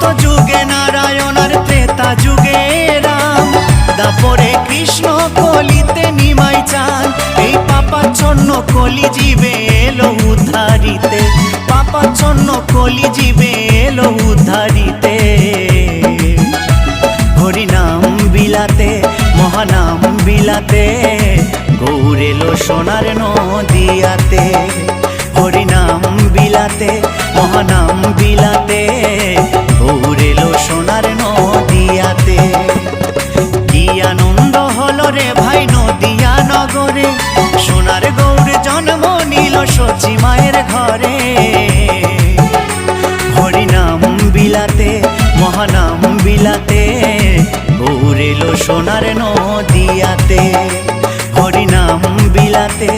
সত্য যুগে নারায়ণ আর ত্রেতা যুগে রাম, দাপরে কৃষ্ণ কলিতে নিমাই চান। এই পাপাচ্ছন্ন কলি জীবে এলো উদ্ধারিতে, পাপাচ্ছন্ন কলি জীবে এলো উদ্ধারিতে। হরিনাম বিলাতে মহানাম বিলাতে, গৌর এলো সোনার নদিয়াতে। হরিনাম বিলাতে মহানাম বিলাতে, গৌর এলো সোনার নদিয়াতে। কি আনন্দ হলো রে ভাই নদিয়া নগরে, সোনার গৌর জন্ম নিল সচি মায়ের ঘরে। হরিনাম বিলাতে মহানাম বিলাতে, গৌর এলো সোনার নদিয়াতে। হরিনাম বিলাতে